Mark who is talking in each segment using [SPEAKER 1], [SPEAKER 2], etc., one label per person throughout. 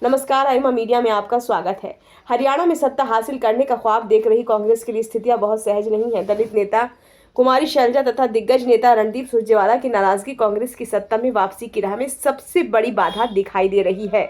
[SPEAKER 1] नमस्कार, आइमा मीडिया में आपका स्वागत है। हरियाणा में सत्ता हासिल करने का ख्वाब देख रही कांग्रेस के लिए स्थितियां बहुत सहज नहीं है। दलित नेता कुमारी शैलजा तथा दिग्गज नेता रणदीप सुरजेवाला की नाराजगी कांग्रेस की सत्ता में वापसी की राह में सबसे बड़ी बाधा दिखाई दे रही है।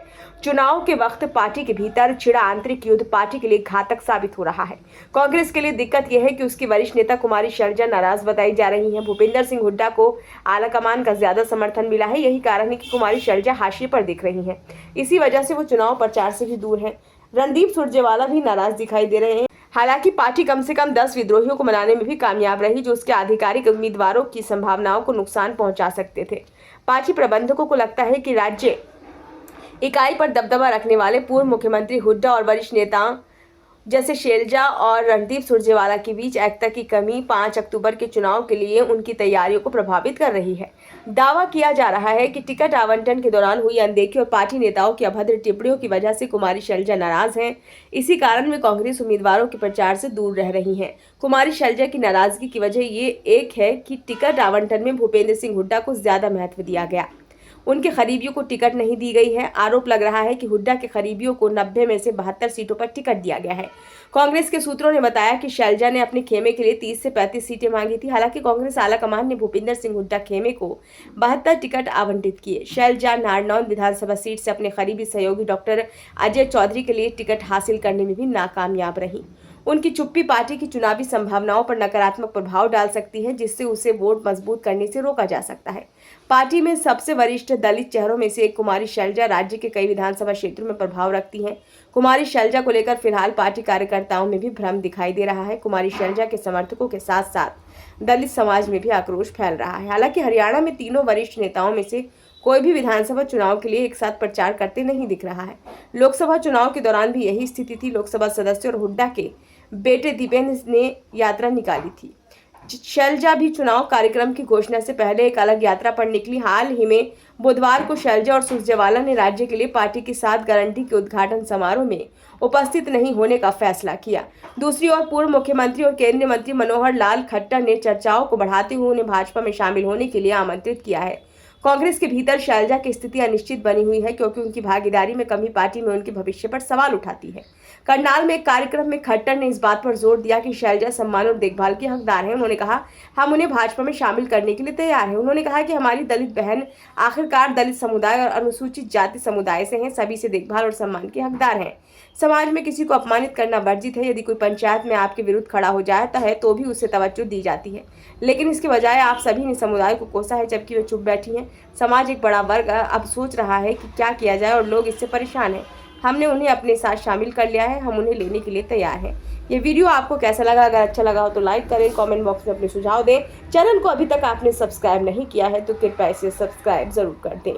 [SPEAKER 1] चुनाव के वक्त पार्टी के भीतर छिड़ा आंतरिक युद्ध पार्टी के लिए घातक साबित हो रहा है। कांग्रेस के लिए दिक्कत यह है कि उसकी वरिष्ठ नेता कुमारी शैलजा नाराज बताई जा रही हैं। भूपेंद्र सिंह हुड्डा को आलाकमान का ज्यादा समर्थन मिला है। यही कारण है कि कुमारी शैलजा हाशिए पर दिख रही हैं। इसी वजह से वो चुनाव प्रचार से भी दूर हैं। रणदीप सुरजेवाला भी नाराज दिखाई दे रहे हैं। हालांकि पार्टी कम से कम 10 विद्रोहियों को मनाने में भी कामयाब रही, जो उसके आधिकारिक उम्मीदवारों की संभावनाओं को नुकसान पहुंचा सकते थे। पार्टी प्रबंधकों को लगता है कि राज्य इकाई पर दबदबा रखने वाले पूर्व मुख्यमंत्री हुड्डा और वरिष्ठ नेताओं जैसे शैलजा और रणदीप सुरजेवाला के बीच एकता की कमी 5 अक्टूबर के चुनाव के लिए उनकी तैयारियों को प्रभावित कर रही है। दावा किया जा रहा है कि टिकट आवंटन के दौरान हुई अनदेखी और पार्टी नेताओं की अभद्र टिप्पणियों की वजह से कुमारी शैलजा नाराज हैं। इसी कारण वे कांग्रेस उम्मीदवारों के प्रचार से दूर रह रही हैं। कुमारी शैलजा की नाराजगी की वजह ये एक है कि टिकट आवंटन में भूपेंद्र सिंह हुड्डा को ज्यादा महत्व दिया गया। उनके करीबियों को टिकट नहीं दी गई है। आरोप लग रहा है कि हुड्डा के करीबियों को 90 में से 72 सीटों पर टिकट दिया गया है। कांग्रेस के सूत्रों ने बताया कि शैलजा ने अपने खेमे के लिए 30 से 35 सीटें मांगी थी। हालांकि कांग्रेस आलाकमान ने भूपेंद्र सिंह हुड्डा खेमे को 72 टिकट आवंटित किए। शैलजा नारनौल विधानसभा सीट से अपने करीबी सहयोगी डॉक्टर अजय चौधरी के लिए टिकट हासिल करने में भी नाकामयाब रही। उनकी चुप्पी पार्टी की चुनावी संभावनाओं पर नकारात्मक प्रभाव डाल सकती है, जिससे उसे वोट मजबूत करने से रोका जा सकता है। पार्टी में सबसे वरिष्ठ दलित चेहरों में से एक कुमारी शैलजा राज्य के कई विधानसभा क्षेत्रों में प्रभाव रखती हैं। कुमारी शैलजा को लेकर फिलहाल पार्टी कार्यकर्ताओं में भी भ्रम दिखाई दे रहा है। कुमारी शैलजा के समर्थकों के साथ साथ दलित समाज में भी आक्रोश फैल रहा है। हालांकि हरियाणा में तीनों वरिष्ठ नेताओं में से कोई भी विधानसभा चुनाव के लिए एक साथ प्रचार करते नहीं दिख रहा है। लोकसभा चुनाव के दौरान भी यही स्थिति थी। लोकसभा सदस्य और हुड्डा के बेटे दीपेंद्र ने यात्रा निकाली थी। शैलजा भी चुनाव कार्यक्रम की घोषणा से पहले एक अलग यात्रा पर निकली। हाल ही में बुधवार को शैलजा और सुरजेवाला ने राज्य के लिए पार्टी की 7 गारंटी के उद्घाटन समारोह में उपस्थित नहीं होने का फैसला किया। दूसरी ओर पूर्व मुख्यमंत्री और केंद्रीय मंत्री मनोहर लाल खट्टर ने चर्चाओं को बढ़ाते हुए उन्हें भाजपा में शामिल होने के लिए आमंत्रित किया है। कांग्रेस के भीतर शैलजा की स्थिति अनिश्चित बनी हुई है, क्योंकि उनकी भागीदारी में कमी पार्टी में उनके भविष्य पर सवाल उठाती है। करनाल में एक कार्यक्रम में खट्टर ने इस बात पर जोर दिया कि शैलजा सम्मान और देखभाल की हकदार हैं। उन्होंने कहा, हम उन्हें भाजपा में शामिल करने के लिए तैयार हैं। उन्होंने कहा कि हमारी दलित बहन आखिरकार दलित समुदाय और अनुसूचित जाति समुदाय से हैं, सभी से देखभाल और सम्मान के हकदार हैं। समाज में किसी को अपमानित करना वर्जित है। यदि कोई पंचायत में आपके विरुद्ध खड़ा हो जाता है तो भी उसे तवज्जो दी जाती है, लेकिन इसके बजाय आप सभी ने समुदाय को कोसा है, जबकि वे चुप बैठी हैं। समाज एक बड़ा वर्ग अब सोच रहा है कि क्या किया जाए और लोग इससे परेशान हैं। हमने उन्हें अपने साथ शामिल कर लिया है, हम उन्हें लेने के लिए तैयार हैं। ये वीडियो आपको कैसा लगा? अगर अच्छा लगा हो तो लाइक करें, कमेंट बॉक्स में अपने सुझाव दें। चैनल को अभी तक आपने सब्सक्राइब नहीं किया है तो कृपया इसे सब्सक्राइब जरूर कर दें।